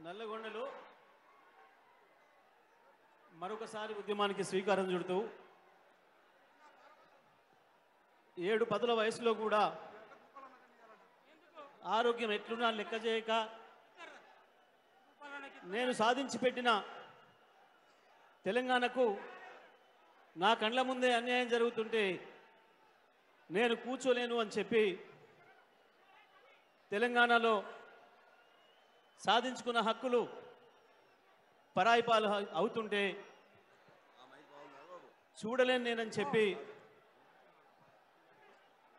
నల్లగొండలో మరొకసారి ఉద్యమానికి శ్రీకారం చుడుతూ 7-10 వయసులో కూడా ఆరోగ్యం ఎట్లున్నా లెక్క చేయక నేను సాధించి పెట్టిన తెలంగాణకు నా కండ్ల ముందే అన్యాయం జరుగుతుంటే నేను కూర్చోలేను అని చెప్పి తెలంగాణలో సాధించుకున్న హక్కులు పరాయిపాలు అవుతుంటే చూడలేను నేనని చెప్పి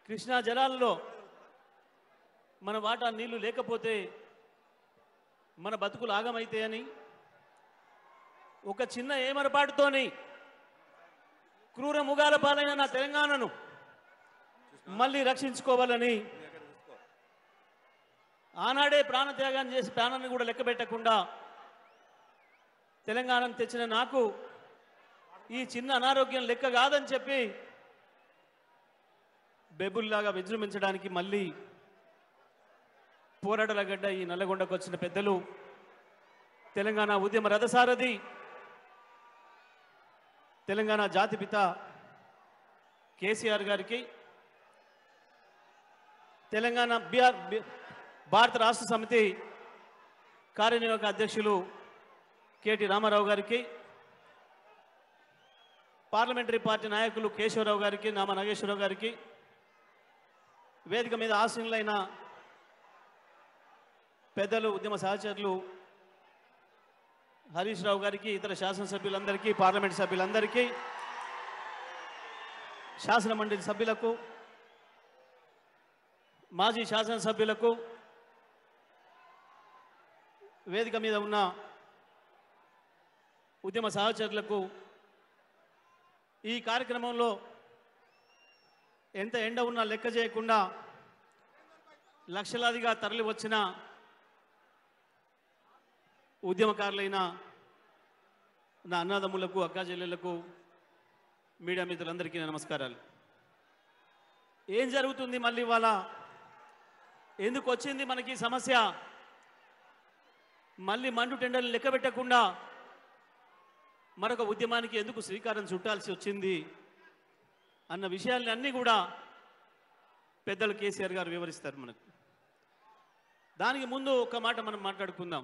కృష్ణా జలాల్లో మన వాటా నీళ్లు లేకపోతే మన బతుకులు ఆగమైతే అని ఒక చిన్న ఏమరపాటుతోని క్రూర ముగాల పాలైన నా తెలంగాణను మళ్ళీ రక్షించుకోవాలని ఆనాడే ప్రాణత్యాగాన్ని చేసి ప్రాణాన్ని కూడా లెక్క పెట్టకుండా తెలంగాణను తెచ్చిన నాకు ఈ చిన్న అనారోగ్యం లెక్క కాదని చెప్పి బెబుల్లాగా విజృంభించడానికి మళ్ళీ పోరాటల గడ్డ ఈ నల్లగొండకు వచ్చిన పెద్దలు తెలంగాణ ఉద్యమ రథసారథి తెలంగాణ జాతిపిత కేసీఆర్ గారికి తెలంగాణ భారత రాష్ట్ర సమితి కార్యనిర్వాహక అధ్యక్షులు కేటీ రామారావు గారికి పార్లమెంటరీ పార్టీ నాయకులు కేశవరావు గారికి నామ నాగేశ్వరరావు గారికి వేదిక మీద ఆసీనులైన పెద్దలు ఉద్యమ సహచరులు హరీష్ రావు గారికి ఇతర శాసనసభ్యులందరికీ పార్లమెంట్ సభ్యులందరికీ శాసన మండలి సభ్యులకు మాజీ శాసనసభ్యులకు వేదిక మీద ఉన్న ఉద్యమ సహచరులకు ఈ కార్యక్రమంలో ఎంత ఎండ ఉన్నా లెక్క చేయకుండా లక్షలాదిగా తరలి వచ్చిన ఉద్యమకారులైన నా అన్నదమ్ములకు అక్కాచెల్లెళ్లకు మీడియా మిత్రులందరికీ నమస్కారాలు. ఏం జరుగుతుంది మళ్ళీ ఇవాళ? ఎందుకు వచ్చింది మనకి సమస్య? మళ్ళీ మండు టెండర్లు లెక్క పెట్టకుండా మరొక ఉద్యమానికి ఎందుకు శ్రీకారం చుట్టాల్సి వచ్చింది అన్న విషయాన్ని అన్నీ కూడా పెద్దలు కేసీఆర్ గారు వివరిస్తారు మనకు. దానికి ముందు ఒక మాట మనం మాట్లాడుకుందాం.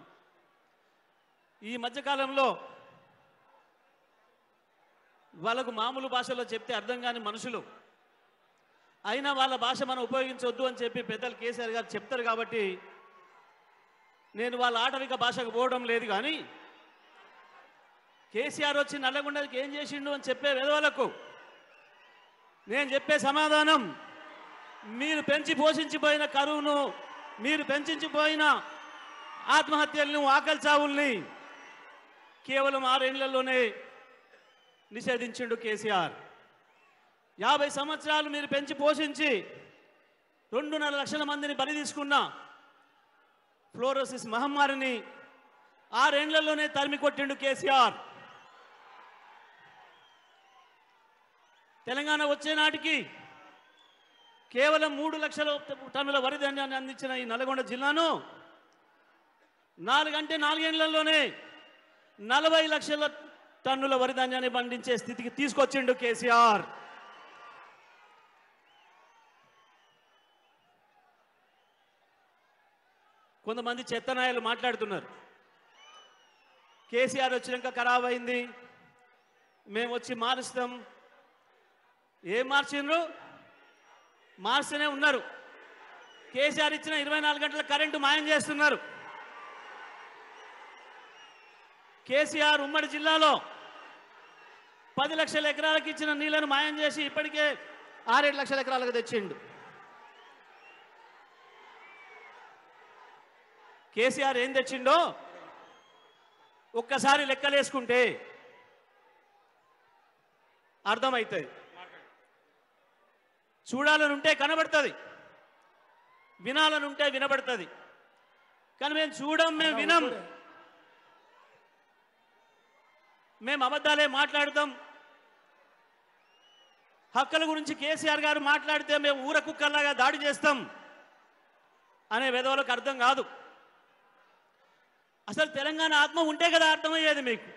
ఈ మధ్యకాలంలో వాళ్ళకు మామూలు భాషలో చెప్తే అర్థం కాని మనుషులు అయినా వాళ్ళ భాష మనం ఉపయోగించవద్దు అని చెప్పి పెద్దలు కేసీఆర్ గారు చెప్తారు కాబట్టి నేను వాళ్ళ ఆటవిక భాషకు పోవడం లేదు. కానీ కేసీఆర్ వచ్చి నల్లగొండకి ఏం చేసిండు అని చెప్పే విధవలకు నేను చెప్పే సమాధానం, మీరు పెంచి పోషించిపోయిన కరువును, మీరు పెంచిపోయిన ఆత్మహత్యలను, ఆకలి చావుల్ని కేవలం 6 ఏళ్లలోనే నిషేధించిండు కేసీఆర్. 50 సంవత్సరాలు మీరు పెంచి పోషించి 2.5 లక్షల మందిని బలి తీసుకున్న ఫ్లోరోసిస్ మహమ్మారిని 6 ఏళ్లలోనే తరిమి కొట్టిండు కేసీఆర్. తెలంగాణ వచ్చే నాటికి కేవలం 3 లక్షల టన్నుల వరి ధాన్యాన్ని అందించిన ఈ నల్గొండ జిల్లాను 4 ఏళ్లలోనే 40 లక్షల టన్నుల వరి ధాన్యాన్ని పండించే స్థితికి తీసుకొచ్చిండు కేసీఆర్. కొంతమంది చెత్తనాయలు మాట్లాడుతున్నారు, కేసీఆర్ వచ్చినాక ఖరాబ్ అయింది, మేము వచ్చి మారుస్తాం. ఏం మార్చిండ్రు? మార్స్తూనే ఉన్నారు. కేసీఆర్ ఇచ్చిన 24 గంటల కరెంటు మాయం చేస్తున్నారు. కేసీఆర్ ఉమ్మడి జిల్లాలో 10 లక్షల ఎకరాలకు ఇచ్చిన నీళ్లను మాయం చేసి ఇప్పటికే 6-7 లక్షల ఎకరాలకు తెచ్చిండు. కేసీఆర్ ఏం తెచ్చిండో ఒక్కసారి లెక్కలేసుకుంటే అర్థమవుతుంది. చూడాలనుంటే కనబడుతుంది, వినాలనుంటే వినబడుతుంది. కానీ మేము చూడం, మేము వినం, మేము అబద్ధాలే మాట్లాడతాం. హక్కుల గురించి కేసీఆర్ గారు మాట్లాడితే మేము ఊర కుక్కల్లాగా దాడి చేస్తాం అనే విధవలకు అర్థం కాదు. అసలు తెలంగాణ ఆత్మ ఉంటే కదా అర్థమయ్యేది మీకు.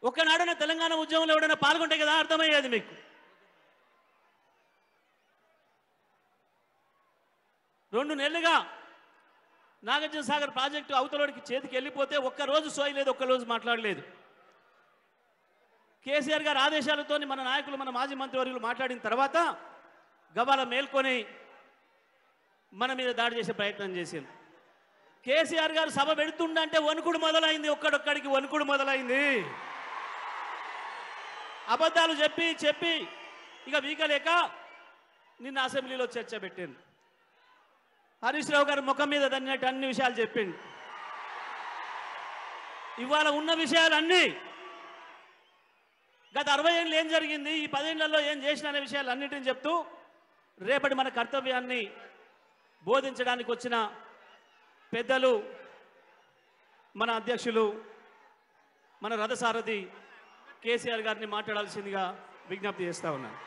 ఒక్కనాడైనా తెలంగాణ ఉద్యమంలో ఎవడైనా పాల్గొంటే కదా అర్థమయ్యేది మీకు. 2 నెలలుగా నాగార్జున సాగర్ ప్రాజెక్టు అవతలోడికి చేతికి వెళ్ళిపోతే ఒక్కరోజు సోయలేదు, ఒక్కరోజు మాట్లాడలేదు. కేసీఆర్ గారి ఆదేశాలతో మన నాయకులు, మన మాజీ మంత్రివర్యులు మాట్లాడిన తర్వాత గబాల మేల్కొని మన మీద దాడి చేసే ప్రయత్నం చేసింది. కేసీఆర్ గారు సభ పెడుతుండంటే వణుకుడు మొదలైంది, ఒక్కడొక్కడికి వణుకుడు మొదలైంది. అబద్ధాలు చెప్పి చెప్పి ఇక వీకలేక నిన్న అసెంబ్లీలో చర్చ పెట్టింది. హరీష్ రావు గారు ముఖం మీద తన్నట్టు అన్ని విషయాలు చెప్పింది. ఇవాళ ఉన్న విషయాలన్నీ గత 60 ఏళ్ళు ఏం జరిగింది, ఈ 10 ఏళ్లలో ఏం చేసిన అనే విషయాలు అన్నిటిని చెప్తూ రేపటి మన కర్తవ్యాన్ని బోధించడానికి వచ్చిన పెద్దలు, మన అధ్యక్షులు, మన రథసారథి కేసీఆర్ గారిని మాట్లాడాల్సిందిగా విజ్ఞప్తి చేస్తా ఉన్నాను.